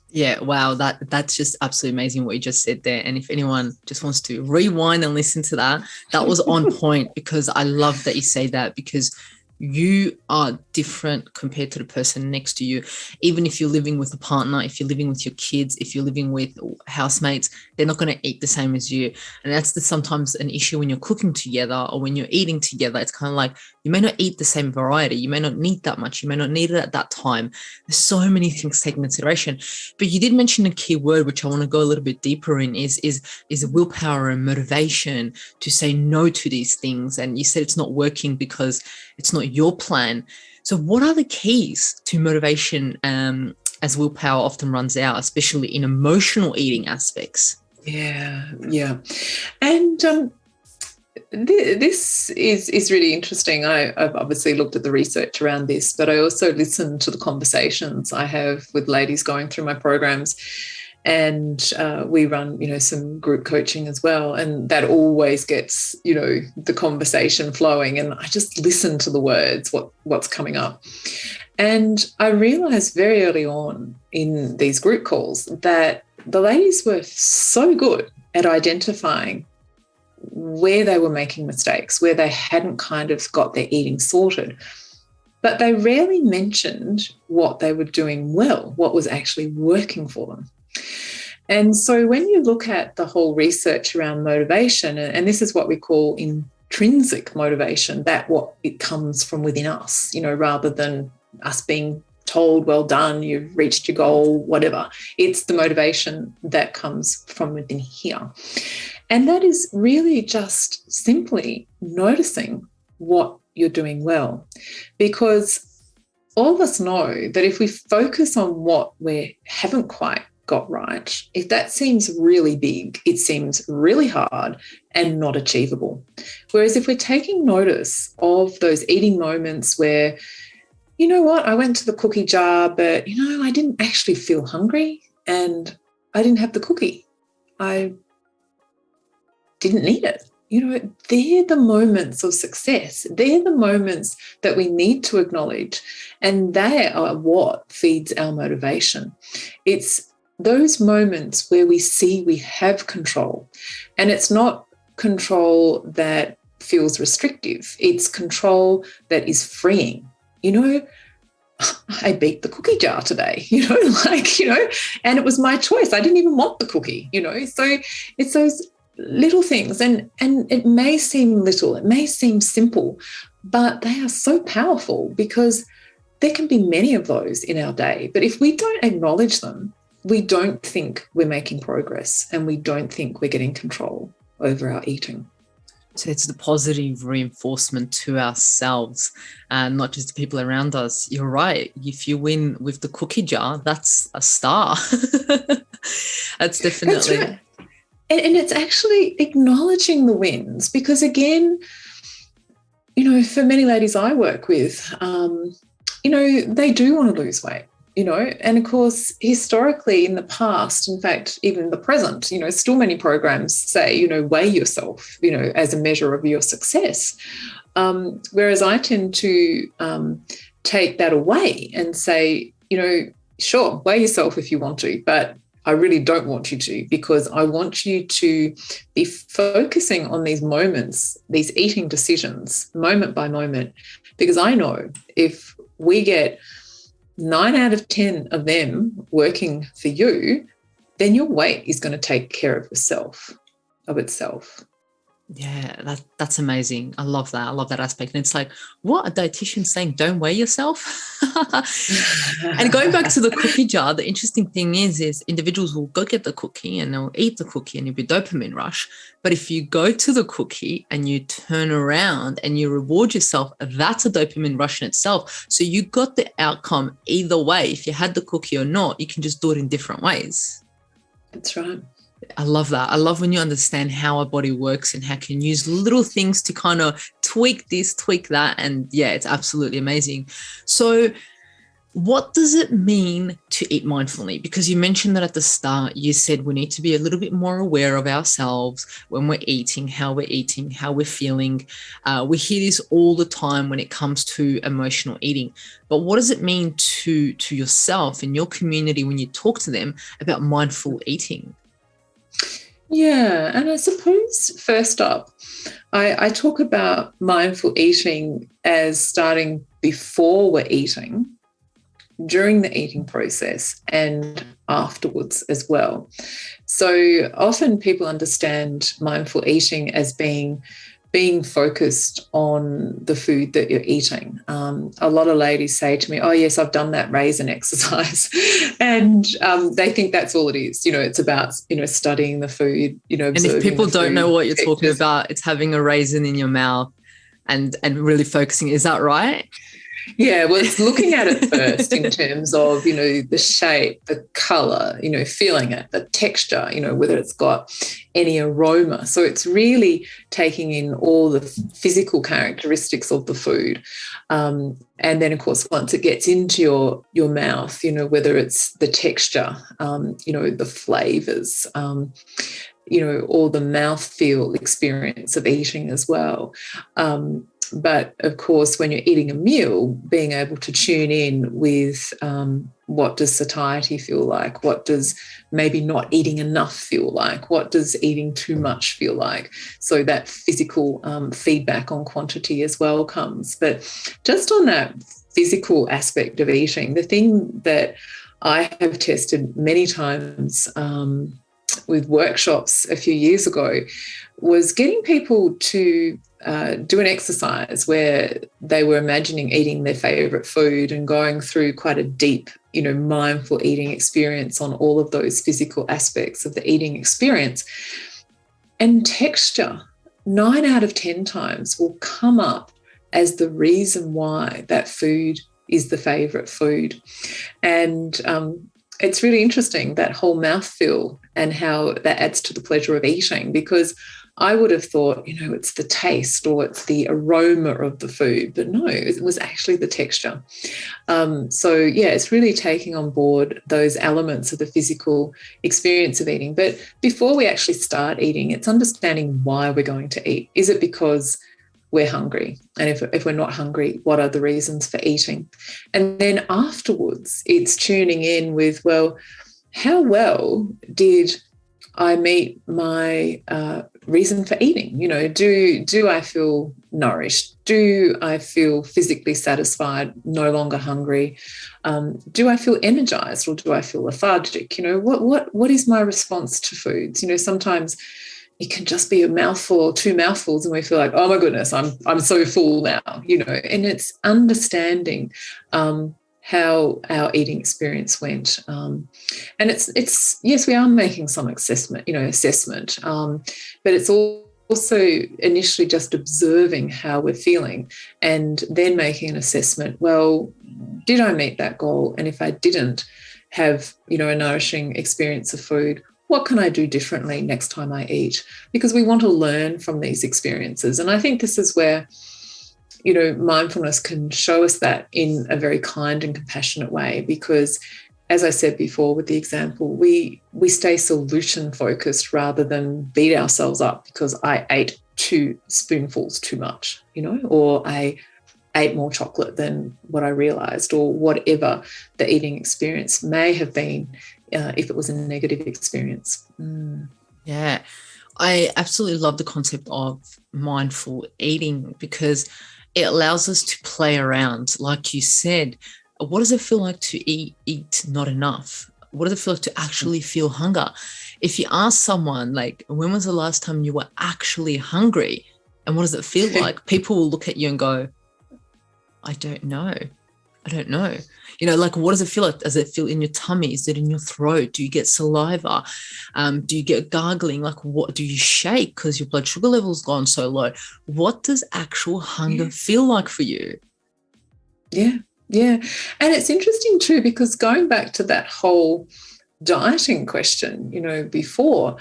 Yeah, wow, that's just absolutely amazing what you just said there. And if anyone just wants to rewind and listen to that, that was on point, because I love that you say that, because you are different compared to the person next to you. Even if you're living with a partner, if you're living with your kids, if you're living with housemates, they're not going to eat the same as you. And that's sometimes an issue when you're cooking together or when you're eating together. It's kind of like you may not eat the same variety. You may not need that much. You may not need it at that time. There's so many things taken into consideration. But you did mention a key word, which I want to go a little bit deeper in, is willpower and motivation to say no to these things. And you said it's not working because it's not your plan. So what are the keys to motivation as willpower often runs out, especially in emotional eating aspects? Yeah. And this is really interesting. I've obviously looked at the research around this, but I also listen to the conversations I have with ladies going through my programs. And we run, some group coaching as well. And that always gets, the conversation flowing. And I just listen to the words, what's coming up. And I realized very early on in these group calls that the ladies were so good at identifying where they were making mistakes, where they hadn't kind of got their eating sorted. But they rarely mentioned what they were doing well, what was actually working for them. And so when you look at the whole research around motivation, and this is what we call intrinsic motivation, that what it comes from within us, rather than us being told, well done, you've reached your goal, whatever. It's the motivation that comes from within here. And that is really just simply noticing what you're doing well. Because all of us know that if we focus on what we haven't quite got right, if that seems really big, it seems really hard and not achievable. Whereas if we're taking notice of those eating moments where, you know what, I went to the cookie jar, but, I didn't actually feel hungry and I didn't have the cookie. I didn't need it. They're the moments of success. They're the moments that we need to acknowledge, and they are what feeds our motivation. It's those moments where we see we have control, and it's not control that feels restrictive. It's control that is freeing. I beat the cookie jar today, and it was my choice. I didn't even want the cookie, so it's those little things, and it may seem little, it may seem simple, but they are so powerful because there can be many of those in our day. But if we don't acknowledge them, we don't think we're making progress, and we don't think we're getting control over our eating. So it's the positive reinforcement to ourselves and not just the people around us. You're right. If you win with the cookie jar, that's a star. That's definitely. That's right. And it's actually acknowledging the wins, because again, for many ladies I work with, they do want to lose weight. and of course, historically in the past, in fact, even the present, still many programs say, weigh yourself, as a measure of your success. Whereas I tend to take that away and say, sure, weigh yourself if you want to, but I really don't want you to, because I want you to be focusing on these moments, these eating decisions, moment by moment, because I know if we get 9 out of 10 of them working for you, then your weight is going to take care of itself. Yeah, that's amazing. I love that. I love that aspect. And it's like, what, a dietitian saying, don't weigh yourself? And going back to the cookie jar, the interesting thing is individuals will go get the cookie and they'll eat the cookie and you'll be dopamine rush. But if you go to the cookie and you turn around and you reward yourself, that's a dopamine rush in itself. So you got the outcome either way. If you had the cookie or not, you can just do it in different ways. That's right. I love that. I love when you understand how our body works and how you can use little things to kind of tweak this, tweak that. And yeah, it's absolutely amazing. So what does it mean to eat mindfully? Because you mentioned that at the start, you said we need to be a little bit more aware of ourselves when we're eating, how we're feeling. We hear this all the time when it comes to emotional eating. But what does it mean to yourself and your community when you talk to them about mindful eating? Yeah, and I suppose first up, I talk about mindful eating as starting before we're eating, during the eating process, and afterwards as well. So often people understand mindful eating as being focused on the food that you're eating. A lot of ladies say to me, oh, yes, I've done that raisin exercise. And they think that's all it is. It's about, studying the food, And if people don't know what you're talking about, it's having a raisin in your mouth and really focusing. Is that right? Yeah, well, it's looking at it first in terms of, the shape, the colour, feeling it, the texture, whether it's got any aroma. So it's really taking in all the physical characteristics of the food. And then, of course, once it gets into your mouth, whether it's the texture, the flavours, or the mouthfeel experience of eating as well. But, of course, when you're eating a meal, being able to tune in with what does satiety feel like? What does maybe not eating enough feel like? What does eating too much feel like? So that physical feedback on quantity as well comes. But just on that physical aspect of eating, the thing that I have tested many times with workshops a few years ago was getting people to do an exercise where they were imagining eating their favourite food and going through quite a deep, mindful eating experience on all of those physical aspects of the eating experience. And texture, 9 out of 10 times, will come up as the reason why that food is the favourite food. And it's really interesting, that whole mouthfeel and how that adds to the pleasure of eating, because I would have thought, it's the taste or it's the aroma of the food, but no, it was actually the texture. So, yeah, it's really taking on board those elements of the physical experience of eating. But before we actually start eating, it's understanding why we're going to eat. Is it because we're hungry? And if we're not hungry, what are the reasons for eating? And then afterwards, it's tuning in with, well, how well did I meet my reason for eating? Do I feel nourished? Do I feel physically satisfied, no longer hungry? Do I feel energized or do I feel lethargic? What is my response to foods? Sometimes it can just be a mouthful or 2 mouthfuls and we feel like, oh my goodness, I'm so full now, and it's understanding how our eating experience went. And it's yes, we are making some assessment, but it's also initially just observing how we're feeling and then making an assessment. Well, did I meet that goal? And if I didn't have, a nourishing experience of food, what can I do differently next time I eat? Because we want to learn from these experiences. And I think this is where mindfulness can show us that in a very kind and compassionate way, because as I said before with the example, we stay solution focused rather than beat ourselves up because I ate 2 spoonfuls too much, or I ate more chocolate than what I realized, or whatever the eating experience may have been, if it was a negative experience. Yeah, I absolutely love the concept of mindful eating because it allows us to play around. Like you said, what does it feel like to eat not enough? What does it feel like to actually feel hunger? If you ask someone, like, when was the last time you were actually hungry? And what does it feel like? People will look at you and go, I don't know. Like, what does it feel like? Does it feel in your tummy? Is it in your throat? Do you get saliva? Do you get gargling? Like, what do you shake because your blood sugar level's gone so low? What does actual hunger feel like for you? Yeah. And it's interesting too, because going back to that whole dieting question, before,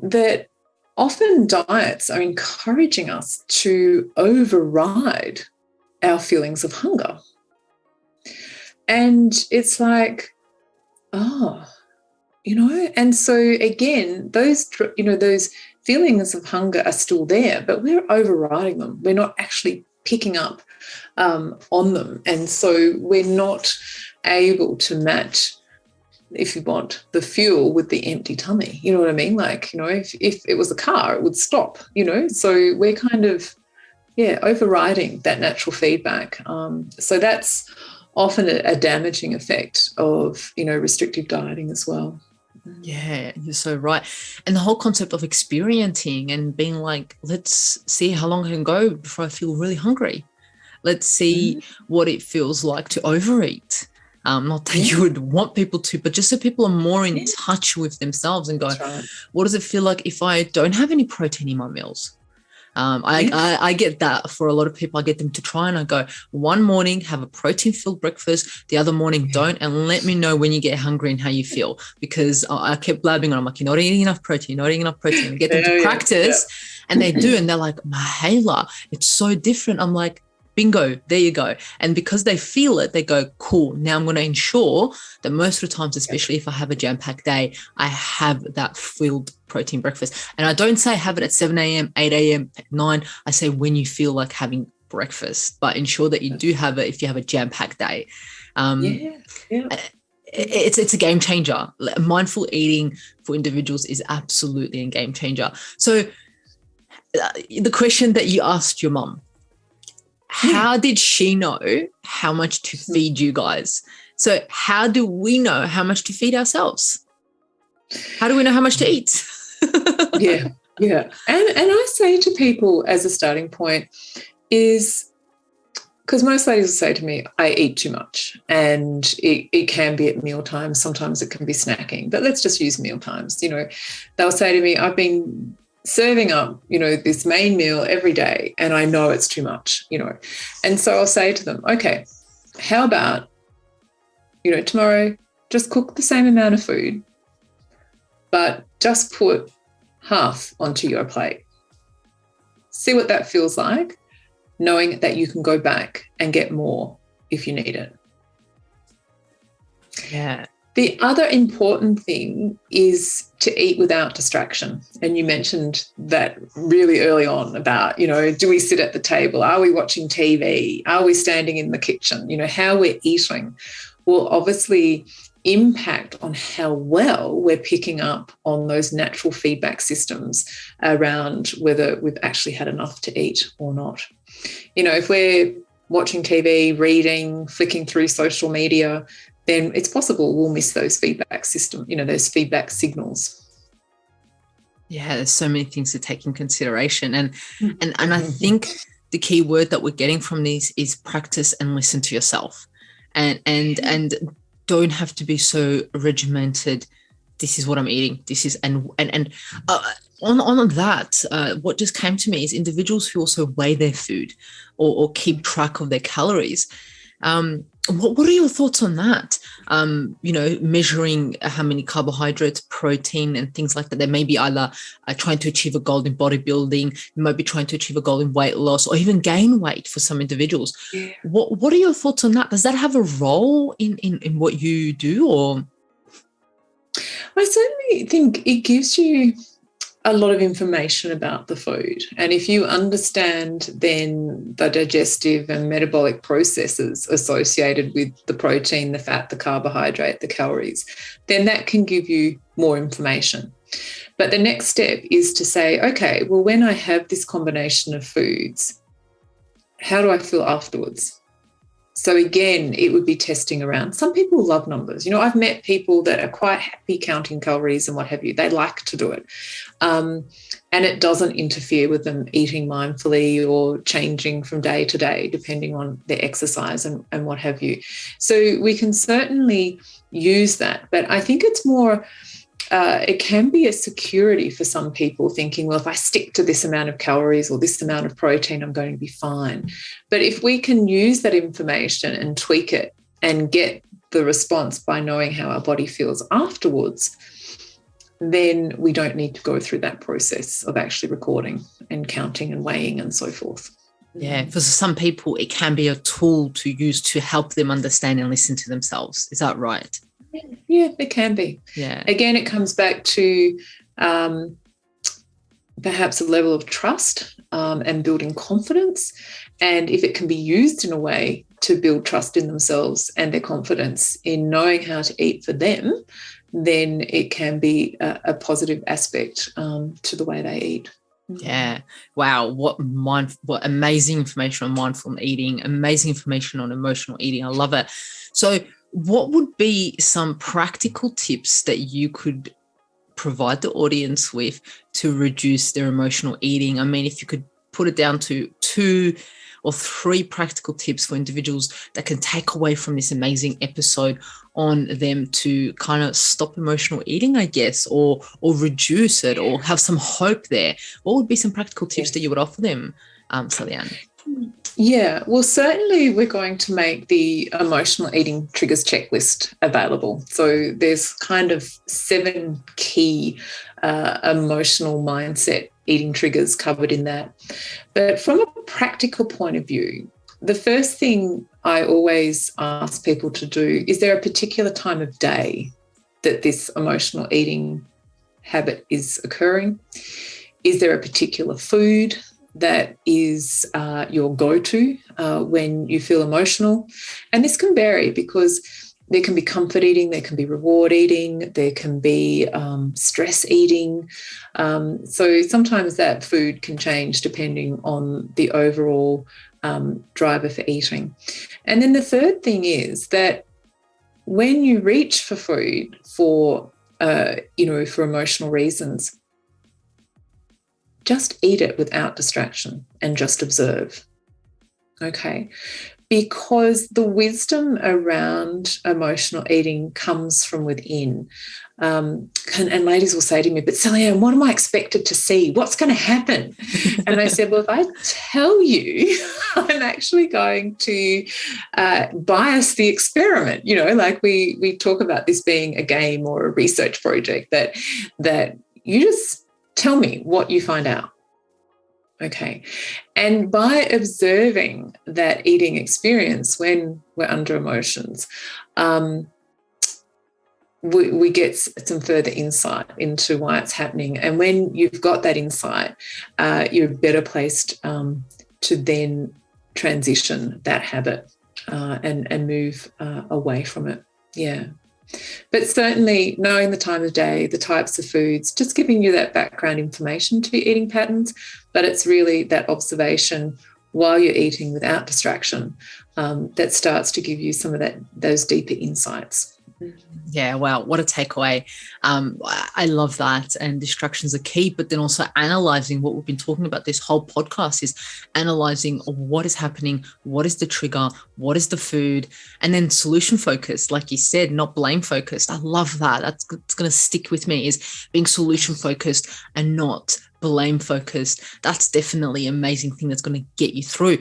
that often diets are encouraging us to override our feelings of hunger. And it's like, and so again, those feelings of hunger are still there, but we're overriding them. We're not actually picking up on them. And so we're not able to match, if you want, the fuel with the empty tummy. You know what I mean? Like, if it was a car, it would stop, So we're kind of, overriding that natural feedback. So that's often a damaging effect of, restrictive dieting as well. Yeah, you're so right. And the whole concept of experiencing and being like, let's see how long I can go before I feel really hungry. Let's see what it feels like to overeat. Not that you would want people to, but just so people are more in touch with themselves and go, what does it feel like if I don't have any protein in my meals? I get that for a lot of people. I get them to try, and I go, one morning have a protein-filled breakfast, the other morning don't, and let me know when you get hungry and how you feel, because I kept blabbing on. I'm like, you're not eating enough protein, and get them to practice, and they do, and they're like, Mahela, it's so different. I'm like, bingo, there you go. And because they feel it, they go, cool, now I'm going to ensure that most of the times, especially if I have a jam-packed day, I have that filled protein breakfast. And I don't say have it at 7 a.m., 8 a.m., 9. I say when you feel like having breakfast, but ensure that you do have it if you have a jam-packed day. It's a game changer. Mindful eating for individuals is absolutely a game changer. So the question that you asked your mum, how did she know how much to feed you guys? So how do we know how much to feed ourselves? How do we know how much to eat? Yeah. And I say to people as a starting point is, because most ladies will say to me, I eat too much, and it can be at meal times. Sometimes it can be snacking, but let's just use meal times. They'll say to me, I've been serving up, this main meal every day, and I know it's too much, And so I'll say to them, okay, how about, tomorrow just cook the same amount of food, but just put half onto your plate. See what that feels like, knowing that you can go back and get more if you need it. Yeah. The other important thing is to eat without distraction. And you mentioned that really early on about, do we sit at the table? Are we watching TV? Are we standing in the kitchen? How we're eating will obviously impact on how well we're picking up on those natural feedback systems around whether we've actually had enough to eat or not. If we're watching TV, reading, flicking through social media, then it's possible we'll miss those feedback those feedback signals. Yeah, there's so many things to take in consideration. And I think the key word that we're getting from these is practice and listen to yourself. And don't have to be so regimented. This is what I'm eating. This is on that, what just came to me is individuals who also weigh their food or keep track of their calories. What are your thoughts on that? Measuring how many carbohydrates, protein, and things like that. They may be either trying to achieve a goal in bodybuilding, you might be trying to achieve a goal in weight loss, or even gain weight for some individuals. Yeah. What are your thoughts on that? Does that have a role in what you do? Or I certainly think it gives you a lot of information about the food. And if you understand then the digestive and metabolic processes associated with the protein, the fat, the carbohydrate, the calories, then that can give you more information. But the next step is to say, okay, well, when I have this combination of foods, how do I feel afterwards? So again, it would be testing around. Some people love numbers. I've met people that are quite happy counting calories and what have you. They like to do it. And it doesn't interfere with them eating mindfully or changing from day to day, depending on their exercise and what have you. So we can certainly use that. But I think it's more... it can be a security for some people thinking, well, if I stick to this amount of calories or this amount of protein, I'm going to be fine. But if we can use that information and tweak it and get the response by knowing how our body feels afterwards, then we don't need to go through that process of actually recording and counting and weighing and so forth. Yeah, for some people, it can be a tool to use to help them understand and listen to themselves. Is that right? Yeah, it can be. Yeah. Again, it comes back to perhaps a level of trust and building confidence. And if it can be used in a way to build trust in themselves and their confidence in knowing how to eat for them, then it can be a positive aspect to the way they eat. Yeah. Wow. What amazing information on mindful eating, amazing information on emotional eating. I love it. So what would be some practical tips that you could provide the audience with to reduce their emotional eating? I mean, if you could put it down to 2 or 3 practical tips for individuals that can take away from this amazing episode on them to kind of stop emotional eating, I guess, or reduce it or have some hope there, what would be some practical tips that you would offer them, Sallyanne? Yeah, well, certainly we're going to make the emotional eating triggers checklist available. So there's kind of 7 key emotional mindset eating triggers covered in that. But from a practical point of view, the first thing I always ask people to do, is there a particular time of day that this emotional eating habit is occurring? Is there a particular food that is your go-to when you feel emotional? And this can vary because there can be comfort eating, there can be reward eating, there can be stress eating. So sometimes that food can change depending on the overall driver for eating. And then the third thing is that when you reach for food for emotional reasons, just eat it without distraction and just observe. Okay. Because the wisdom around emotional eating comes from within. And ladies will say to me, but Sallyanne, what am I expected to see? What's going to happen? And I said, well, if I tell you, I'm actually going to bias the experiment. Like we talk about this being a game or a research project, that you just tell me what you find out. Okay. And by observing that eating experience when we're under emotions, we get some further insight into why it's happening. And when you've got that insight, you're better placed to then transition that habit and move away from it. Yeah. But certainly knowing the time of day, the types of foods, just giving you that background information to your eating patterns, but it's really that observation while you're eating without distraction that starts to give you some of those deeper insights. Yeah, wow, what a takeaway. I love that. And distractions are key, but then also analyzing what we've been talking about this whole podcast is analyzing what is happening, what is the trigger, what is the food, and then solution focused, like you said, not blame focused. I love that. That's going to stick with me, is being solution focused and not blame focused. That's definitely an amazing thing that's going to get you through.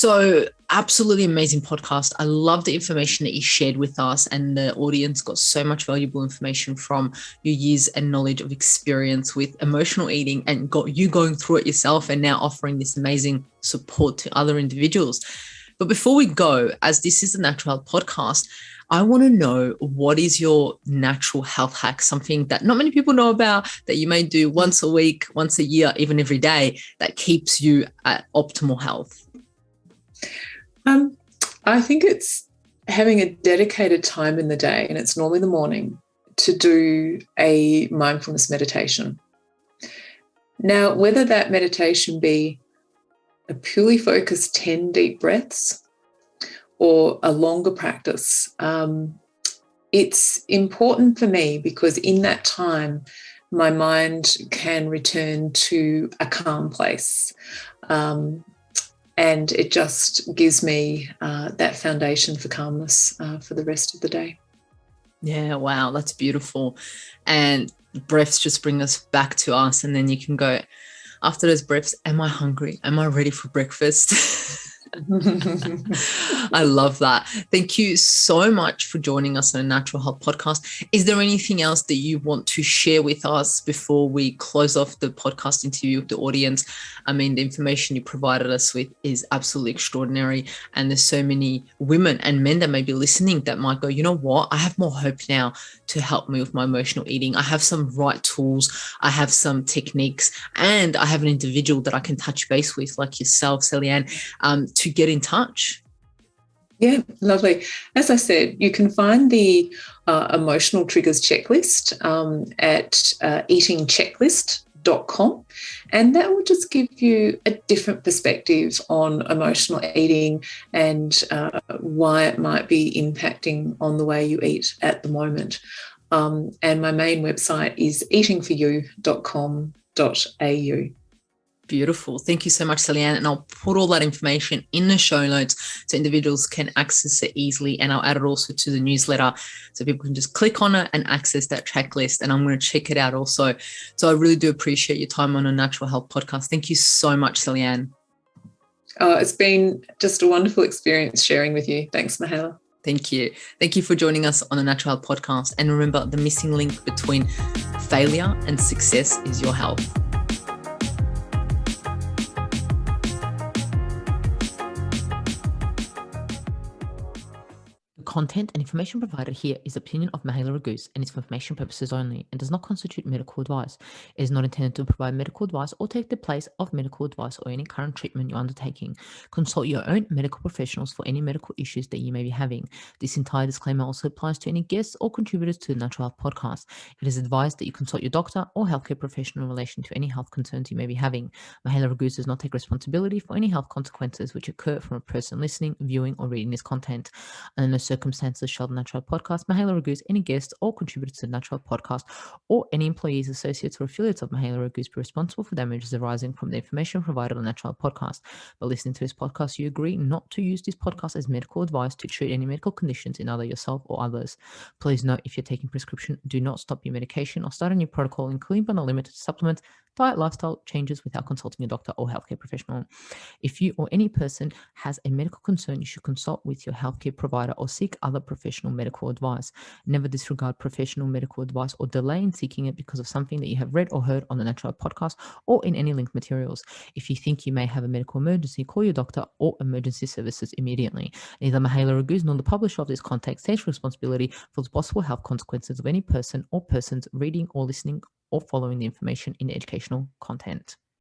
So absolutely amazing podcast. I love the information that you shared with us, and the audience got so much valuable information from your years and knowledge of experience with emotional eating, and got you going through it yourself and now offering this amazing support to other individuals. But before we go, as this is a Natural Health podcast, I want to know, what is your natural health hack, something that not many people know about, that you may do once a week, once a year, even every day, that keeps you at optimal health? I think it's having a dedicated time in the day, and it's normally the morning, to do a mindfulness meditation. Now, whether that meditation be a purely focused 10 deep breaths or a longer practice, it's important for me because in that time, my mind can return to a calm place. And it just gives me that foundation for calmness for the rest of the day. Yeah, wow, that's beautiful. And breaths just bring us back to us. And then you can go, after those breaths, am I hungry? Am I ready for breakfast? I love that. Thank you so much for joining us on a Natural Health podcast. Is there anything else that you want to share with us before we close off the podcast interview with the audience? I mean, the information you provided us with is absolutely extraordinary. And there's so many women and men that may be listening that might go, you know what? I have more hope now to help me with my emotional eating. I have some right tools. I have some techniques, and I have an individual that I can touch base with, like yourself, Sallyanne, to get in touch. Yeah, lovely. As I said, you can find the emotional triggers checklist at eatingchecklist.com, and that will just give you a different perspective on emotional eating and why it might be impacting on the way you eat at the moment. And my main website is eatingforyou.com.au. Beautiful. Thank you so much, Sallyanne. And I'll put all that information in the show notes so individuals can access it easily. And I'll add it also to the newsletter so people can just click on it and access that checklist. And I'm going to check it out also. So I really do appreciate your time on a Natural Health podcast. Thank you so much, Sallyanne. Oh, it's been just a wonderful experience sharing with you. Thanks, Mihaela. Thank you. Thank you for joining us on a Natural Health podcast. And remember, the missing link between failure and success is your health. Content and information provided here is opinion of Mihaela Raguse and is for information purposes only and does not constitute medical advice. It is not intended to provide medical advice or take the place of medical advice or any current treatment you're undertaking. Consult your own medical professionals for any medical issues that you may be having. This entire disclaimer also applies to any guests or contributors to the Natural Health podcast. It is advised that you consult your doctor or healthcare professional in relation to any health concerns you may be having. Mihaela Raguse does not take responsibility for any health consequences which occur from a person listening, viewing, or reading this content. And in no circumstances shall the Natural Podcast, Mihaela Raguse, any guests or contributors to the Natural Podcast, or any employees, associates, or affiliates of Mihaela Raguse be responsible for damages arising from the information provided on the Natural Podcast. By listening to this podcast, you agree not to use this podcast as medical advice to treat any medical conditions in either yourself or others. Please note, if you're taking prescription, do not stop your medication or start a new protocol, including but not limited to supplements, diet, lifestyle changes without consulting a doctor or healthcare professional. If you or any person has a medical concern, you should consult with your healthcare provider or seek other professional medical advice. Never disregard professional medical advice or delay in seeking it because of something that you have read or heard on the Natural Podcast or in any linked materials. If you think you may have a medical emergency, call your doctor or emergency services immediately. Neither Mihaela Raguse nor the publisher of this content takes responsibility for the possible health consequences of any person or persons reading or listening or following the information in the educational content.